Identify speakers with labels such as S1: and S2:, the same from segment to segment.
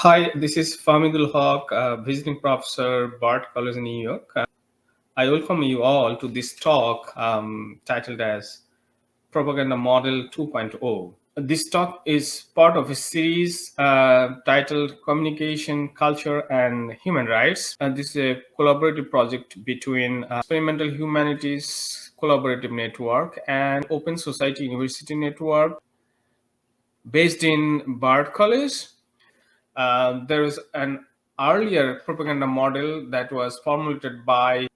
S1: Hi, this is Famidul Haq, visiting professor, Bard College in New York. I welcome you all to this talk titled as Propaganda Model 2.0. This talk is part of a series titled Communication, Culture, and Human Rights. This is a collaborative project between Experimental Humanities Collaborative Network and Open Society University Network based in Bard College. There is an earlier propaganda model that was formulated by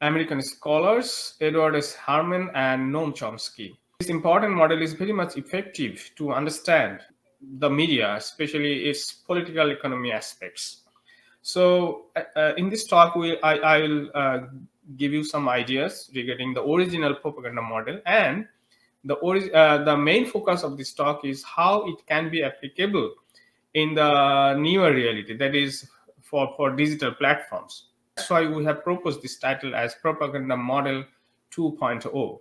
S1: American scholars Edward S. Herman and Noam Chomsky. This important model is very much effective to understand the media, especially its political economy aspects. So, in this talk, I will give you some ideas regarding the original propaganda model, and the main focus of this talk is how it can be applicable in the newer reality, that is for digital platforms. That's why we have proposed this title as Propaganda Model 2.0.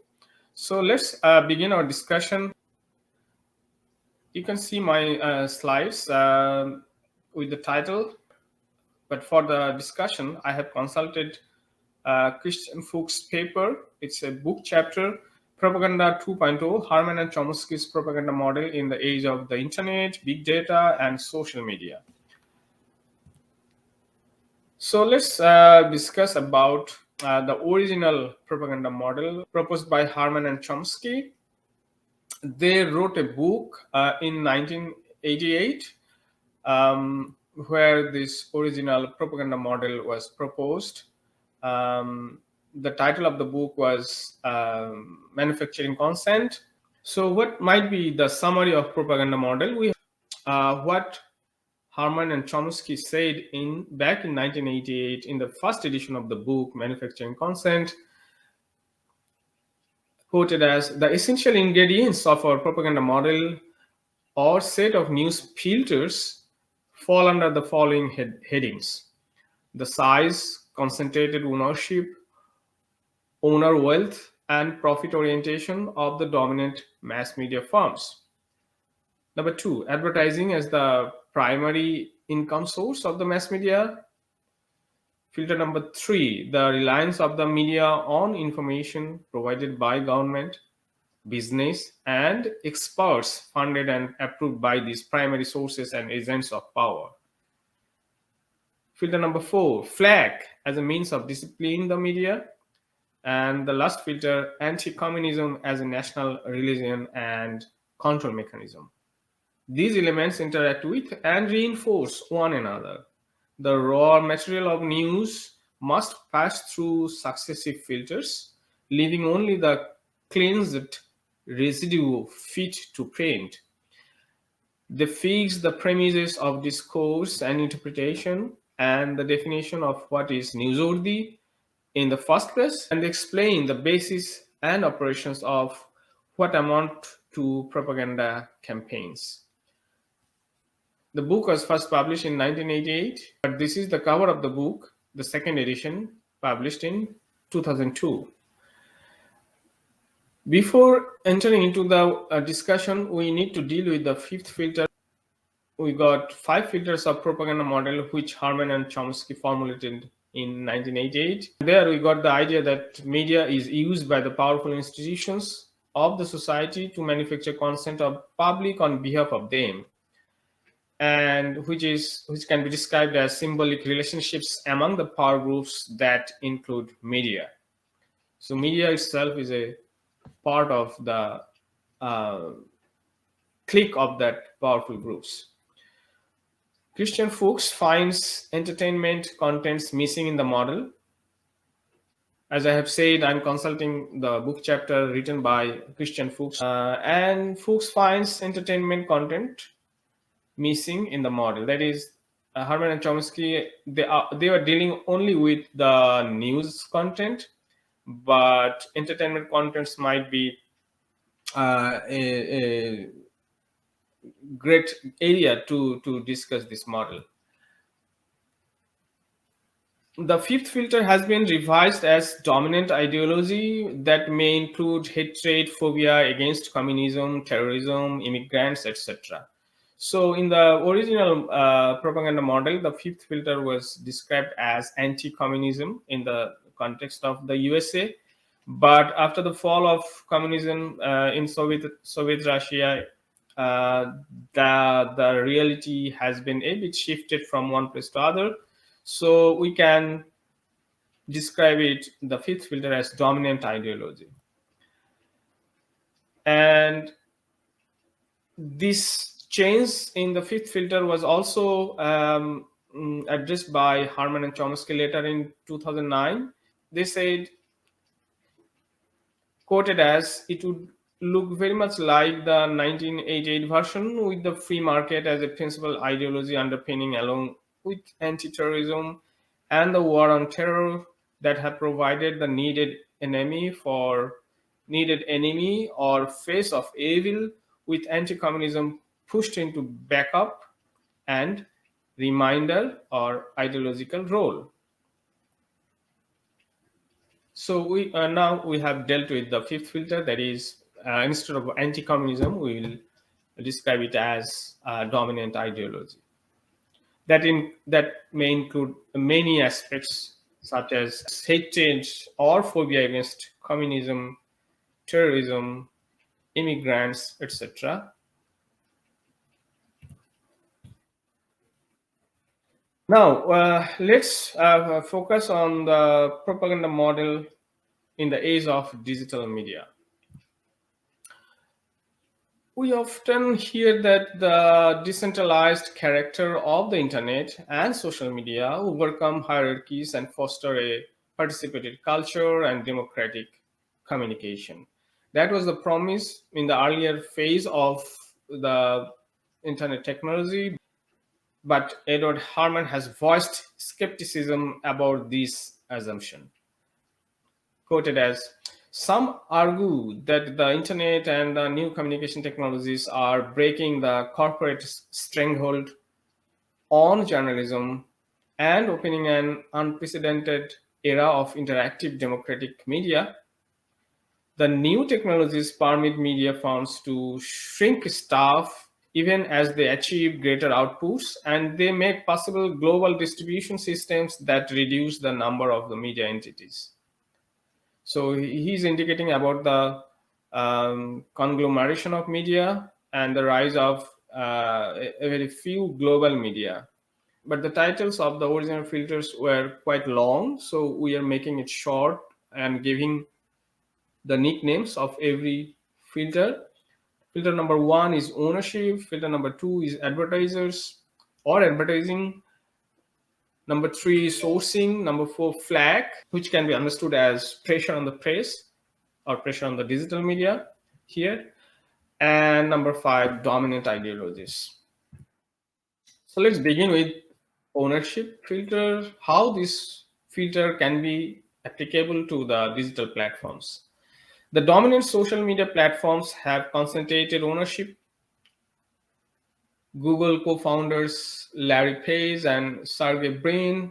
S1: So let's begin our discussion. You can see my slides with the title, but for the discussion, I have consulted Christian Fuchs' paper. It's a book chapter, Propaganda 2.0, Herman and Chomsky's Propaganda Model in the Age of the Internet, Big Data, and Social Media. So let's discuss about the original propaganda model proposed by Herman and Chomsky. They wrote a book in 1988 where this original propaganda model was proposed. The title of the book was Manufacturing Consent. So what might be the summary of propaganda model? What Herman and Chomsky said back in 1988 in the first edition of the book Manufacturing Consent, quoted as the essential ingredients of our propaganda model or set of news filters fall under the following headings: the size, concentrated ownership, owner wealth, and profit orientation of the dominant mass media firms. Number two, advertising as the primary income source of the mass media. Filter number three, the reliance of the media on information provided by government, business, and experts funded and approved by these primary sources and agents of power. Filter number four, flag as a means of discipline the media. And the last filter, anti-communism as a national religion and control mechanism. These elements interact with and reinforce one another. The raw material of news must pass through successive filters, leaving only the cleansed residue fit to print. They fix the premises of discourse and interpretation and the definition of what is newsworthy in the first place, and explain the basis and operations of what amount to propaganda campaigns. The book was first published in 1988, but this is the cover of the book, the second edition, published in 2002. Before entering into the discussion, we need to deal with the fifth filter. We got 5 filters of propaganda model, which Herman and Chomsky formulated in 1988. There we got the idea that media is used by the powerful institutions of the society to manufacture consent of public on behalf of them, and which can be described as symbolic relationships among the power groups that include media. So media itself is a part of the clique of that powerful groups. Christian Fuchs finds entertainment contents missing in the model. As I have said, I'm consulting the book chapter written by Christian Fuchs, and Fuchs finds entertainment content missing in the model. That is, Herman and Chomsky, they were dealing only with the news content, but entertainment contents might be a great area to discuss this model. The fifth filter has been revised as dominant ideology that may include hatred, phobia against communism, terrorism, immigrants, etc. So, in the original propaganda model, the fifth filter was described as anti communism in the context of the USA. But after the fall of communism in Soviet Russia, uh, the reality has been a bit shifted from one place to other. So, we can describe it, the fifth filter, as dominant ideology. And this change in the fifth filter was also addressed by Herman and Chomsky later in 2009. They said, quoted as, it would look very much like the 1988 version, with the free market as a principal ideology underpinning, along with anti-terrorism and the war on terror that have provided the needed enemy or face of evil, with anti-communism pushed into backup and reminder or ideological role. So we now we have dealt with the fifth filter, that is, instead of anti-communism, we will describe it as dominant ideology. That may include many aspects such as hatred or phobia against communism, terrorism, immigrants, etc. Now let's focus on the propaganda model in the age of digital media. We often hear that the decentralized character of the internet and social media overcome hierarchies and foster a participated culture and democratic communication. That was the promise in the earlier phase of the internet technology, but Edward Herman has voiced skepticism about this assumption. Quoted as, some argue that the internet and the new communication technologies are breaking the corporate stranglehold on journalism and opening an unprecedented era of interactive democratic media. The new technologies permit media firms to shrink staff even as they achieve greater outputs, and they make possible global distribution systems that reduce the number of the media entities. So he's indicating about the conglomeration of media and the rise of a very few global media. But the titles of the original filters were quite long, so we are making it short and giving the nicknames of every filter. Filter number one is ownership. Filter number two is advertisers or advertising. Number three is sourcing. Number four, flag, which can be understood as pressure on the press or pressure on the digital media here. And number five, dominant ideologies. So let's begin with ownership filter, how this filter can be applicable to the digital platforms. The dominant social media platforms have concentrated ownership. Google co-founders Larry Page and Sergey Brin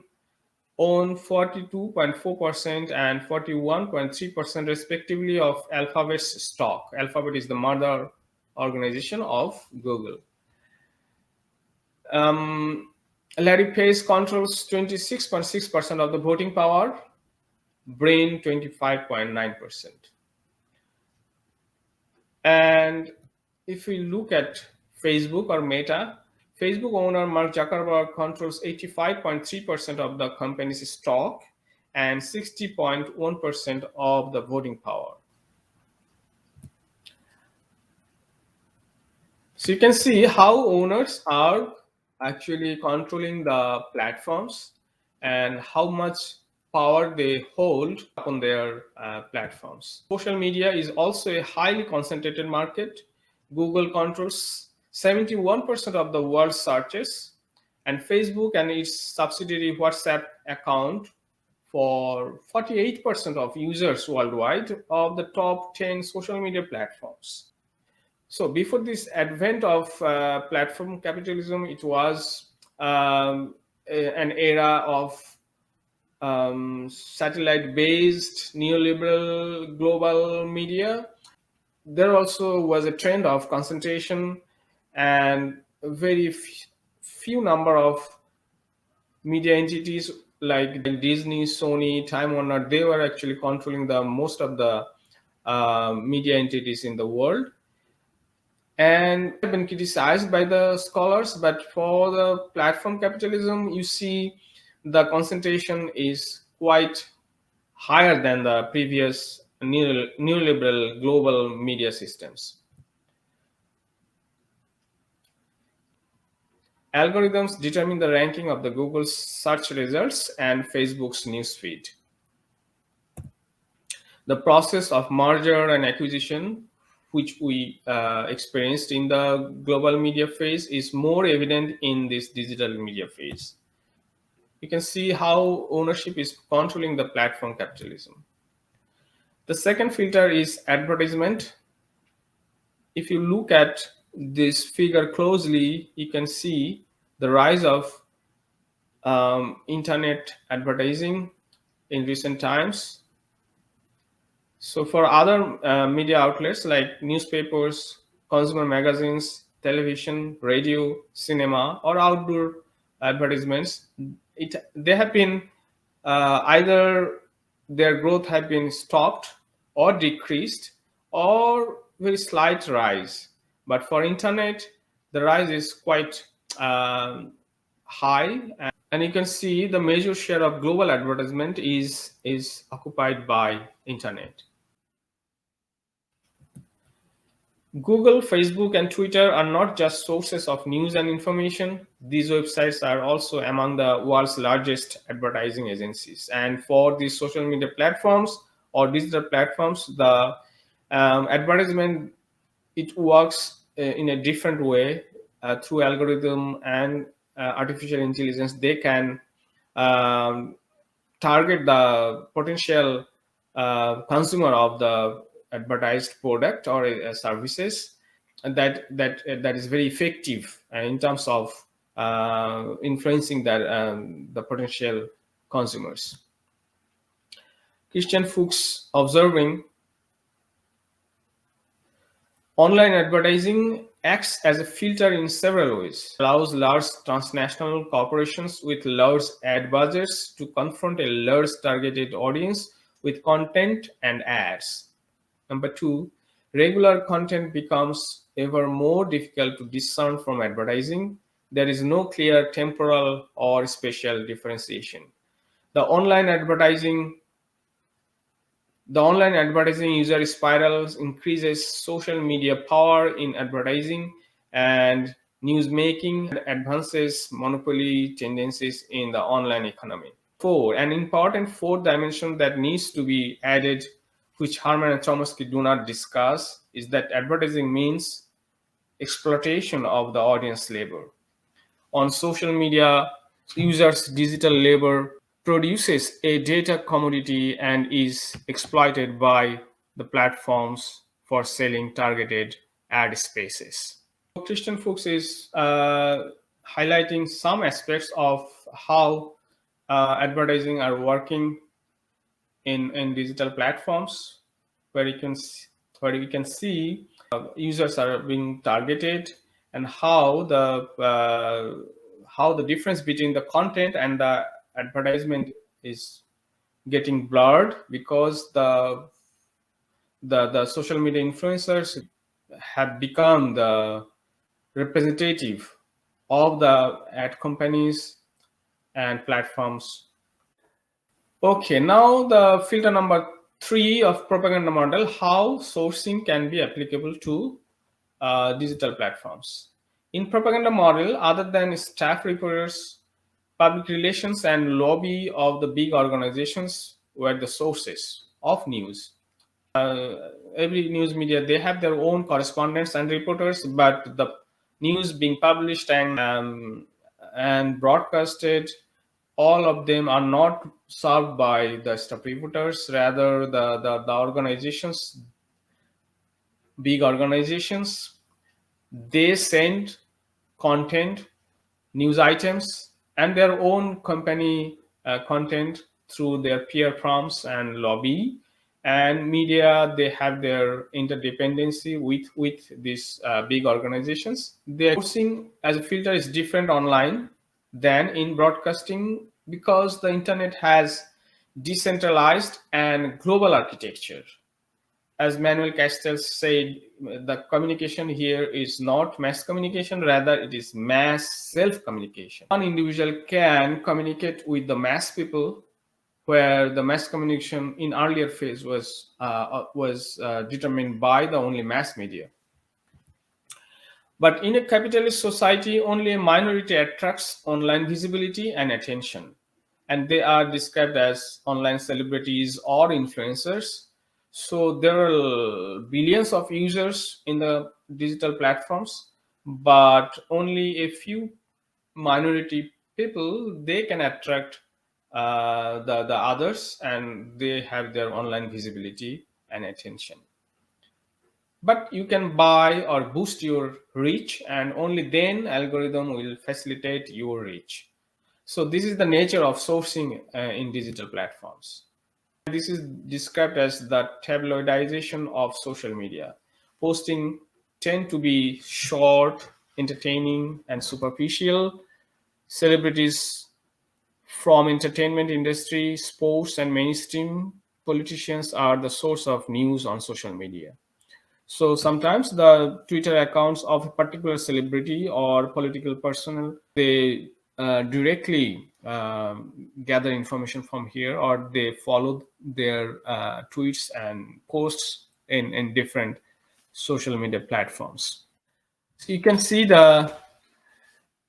S1: own 42.4% and 41.3% respectively of Alphabet's stock. Alphabet is the mother organization of Google. Larry Page controls 26.6% of the voting power, Brain 25.9%. And if we look at Facebook or Meta, Facebook owner Mark Zuckerberg controls 85.3% of the company's stock and 60.1% of the voting power. So you can see how owners are actually controlling the platforms and how much power they hold on their platforms. Social media is also a highly concentrated market. Google controls 71% of the world's searches, and Facebook and its subsidiary WhatsApp account for 48% of users worldwide of the top 10 social media platforms. So before this advent of platform capitalism, it was an era of satellite-based neoliberal global media. There also was a trend of concentration and very few number of media entities like Disney, Sony, Time Warner. They were actually controlling the most of the media entities in the world, and have been criticized by the scholars. But for the platform capitalism, you see the concentration is quite higher than the previous neoliberal global media systems. Algorithms determine the ranking of the Google's search results and Facebook's newsfeed. The process of merger and acquisition, which we experienced in the global media phase, is more evident in this digital media phase. You can see how ownership is controlling the platform capitalism. The second filter is advertisement. If you look at this figure closely, you can see the rise of internet advertising in recent times. So for other media outlets like newspapers, consumer magazines, television, radio, cinema, or outdoor advertisements, they have been either their growth have been stopped or decreased or very slight rise. But for internet, the rise is quite high, and you can see the major share of global advertisement is occupied by internet. Google, Facebook, and Twitter are not just sources of news and information. These websites are also among the world's largest advertising agencies. And for these social media platforms or digital platforms, the advertisement, it works in a different way through algorithm and artificial intelligence. They can um, target the potential consumer of the advertised product or services, and that is very effective in terms of influencing the potential consumers. Christian Fuchs observing online advertising acts as a filter in several ways. It allows large transnational corporations with large ad budgets to confront a large targeted audience with content and ads. Number two, regular content becomes ever more difficult to discern from advertising. There is no clear temporal or spatial differentiation. The online advertising the online advertising user spirals increases social media power in advertising and news making, and advances monopoly tendencies in the online economy. Four, an important fourth dimension that needs to be added, which Herman and Chomsky do not discuss, is that advertising means exploitation of the audience labor. On social media, users' digital labor produces a data commodity and is exploited by the platforms for selling targeted ad spaces. Christian Fuchs is highlighting some aspects of how advertising are working in digital platforms, where we can see users are being targeted, and how the difference between the content and the advertisement is getting blurred, because the social media influencers have become the representative of the ad companies and platforms. Okay, now the filter number 3 of propaganda model, how sourcing can be applicable to digital platforms. In propaganda model, other than staff reporters, public relations and lobby of the big organizations were the sources of news. Every news media, they have their own correspondents and reporters, but the news being published and broadcasted, all of them are not served by the staff reporters. Rather, the organizations, big organizations, they send content, news items, and their own company content through their PR firms and lobby, and media, they have their interdependency with these big organizations. Their sourcing as a filter is different online than in broadcasting because the internet has decentralized and global architecture. As Manuel Castells said, the communication here is not mass communication, rather it is mass self-communication. One individual can communicate with the mass people, where the mass communication in earlier phase was determined by the only mass media. But in a capitalist society, only a minority attracts online visibility and attention, and they are described as online celebrities or influencers. So there are billions of users in the digital platforms, but only a few minority people, they can attract the others, and they have their online visibility and attention. But you can buy or boost your reach, and only then algorithm will facilitate your reach. So this is the nature of sourcing in digital platforms. This is described as the tabloidization of social media. Posting tend to be short, entertaining, and superficial. Celebrities from entertainment industry, sports, and mainstream politicians are the source of news on social media. So sometimes the Twitter accounts of a particular celebrity or political personnel, they directly gather information from here, or they follow their tweets and posts in different social media platforms. So you can see the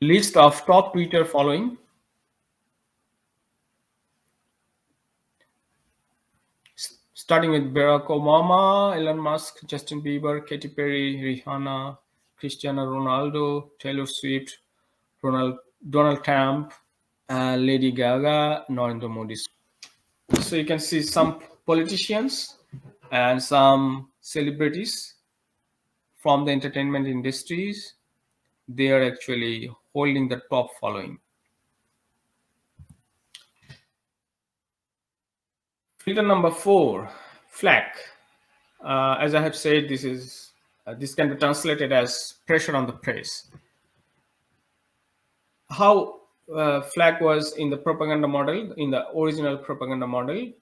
S1: list of top Twitter following. Starting with Barack Obama, Elon Musk, Justin Bieber, Katy Perry, Rihanna, Cristiano Ronaldo, Taylor Swift, Donald Trump, Lady Gaga, Narendra Modi. So you can see some politicians and some celebrities from the entertainment industries. They are actually holding the top following. Filter number 4, flack. As I have said, this can be translated as pressure on the press. How flag was in the propaganda model, in the original propaganda model,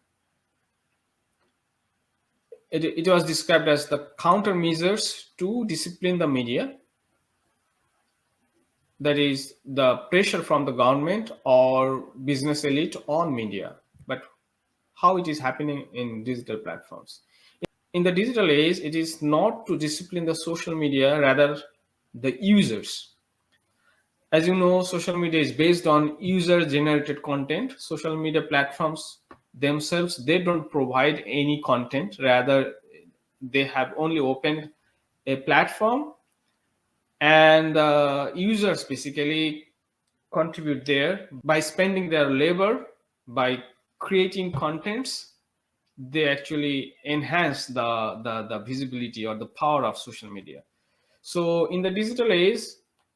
S1: it was described as the countermeasures to discipline the media, that is the pressure from the government or business elite on media. But how it is happening in digital platforms? In the digital age, it is not to discipline the social media, rather the users. As you know, social media is based on user generated content. Social media platforms themselves, they don't provide any content, rather they have only opened a platform, and users basically contribute there by spending their labor, by creating contents. They actually enhance the visibility or the power of social media. So in the digital age,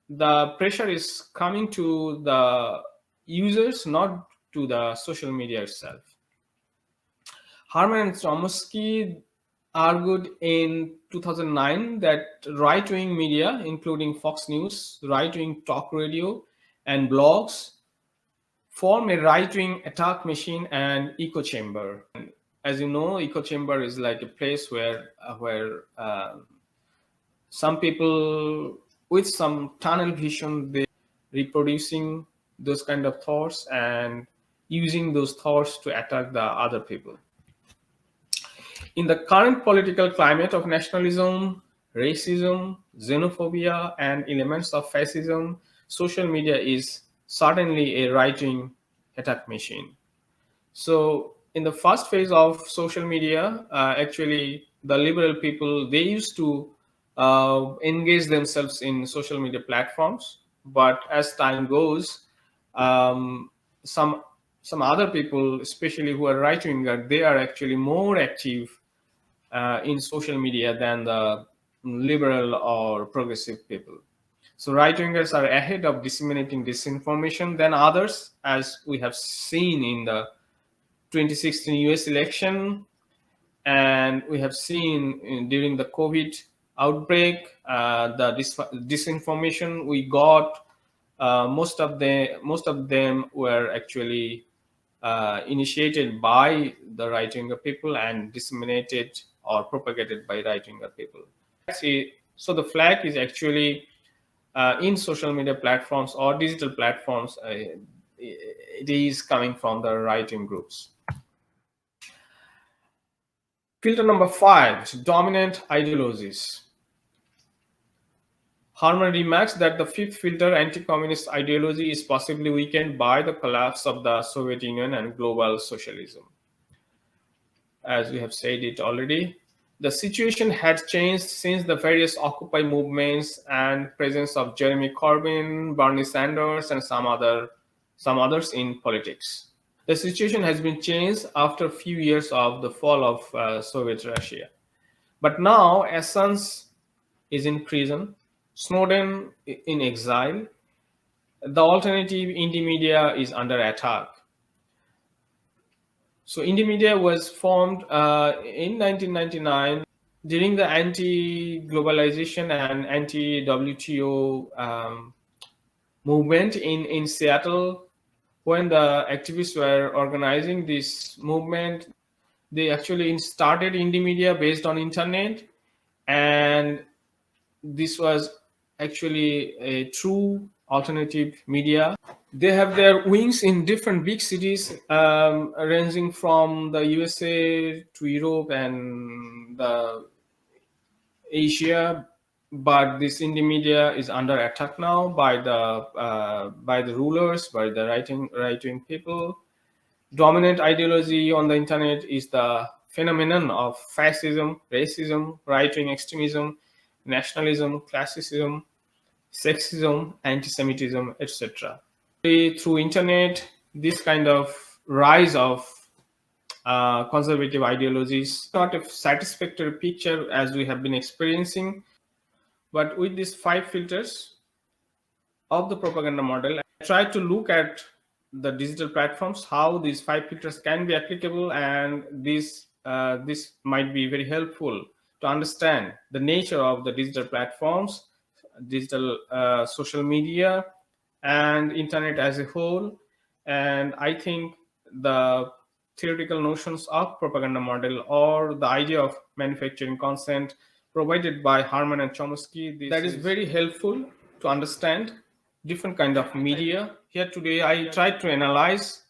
S1: the pressure is coming to the users, not to the social media itself. Herman and Chomsky argued in 2009 that right-wing media, including Fox News, right-wing talk radio, and blogs, form a right-wing attack machine and echo chamber. As you know, echo chamber is like a place where some people with some tunnel vision, they reproducing those kind of thoughts and using those thoughts to attack the other people. In the current political climate of nationalism, racism, xenophobia, and elements of fascism, social media is certainly a right-wing attack machine. So in the first phase of social media, actually the liberal people, they used to engage themselves in social media platforms. But as time goes, um, some some other people, especially who are right winger, they are actually more active in social media than the liberal or progressive people. So right wingers are ahead of disseminating disinformation than others, as we have seen in the 2016 US election. And we have seen during the COVID outbreak, the disinformation we got, most of them were actually initiated by the right-winger people and disseminated or propagated by right-winger people. So the flag is actually in social media platforms or digital platforms. It is coming from the right-wing groups. Filter number 5, dominant ideologies. Herman remarks that the fifth filter, anti-communist ideology, is possibly weakened by the collapse of the Soviet Union and global socialism. As we have said it already, the situation had changed since the various Occupy movements and presence of Jeremy Corbyn, Bernie Sanders, and some others in politics. The situation has been changed after a few years of the fall of Soviet Russia. But now Assange is in prison, Snowden in exile, the alternative indie media is under attack. So indie media was formed in 1999 during the anti-globalization and anti-WTO movement in Seattle. When the activists were organizing this movement, they actually started indie media based on internet, and this was actually a true alternative media. They have their wings in different big cities, ranging from the USA to Europe and the Asia. But this indie media is under attack now by the rulers, by the right wing people. Dominant ideology on the internet is the phenomenon of fascism, racism, right wing extremism, nationalism, classicism, sexism, anti-Semitism, etc. Through internet, this kind of rise of conservative ideologies not a satisfactory picture as we have been experiencing. But with these 5 filters of the propaganda model, I try to look at the digital platforms, how these 5 filters can be applicable, and this might be very helpful to understand the nature of the digital platforms, digital social media, and internet as a whole. And I think the theoretical notions of propaganda model or the idea of manufacturing consent provided by Herman and Chomsky, that is very helpful to understand different kind of media. Here today I tried to analyze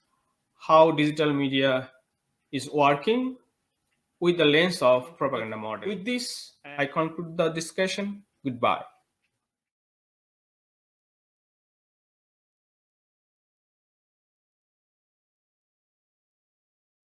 S1: how digital media is working with the lens of propaganda model. With this, I conclude the discussion. Goodbye.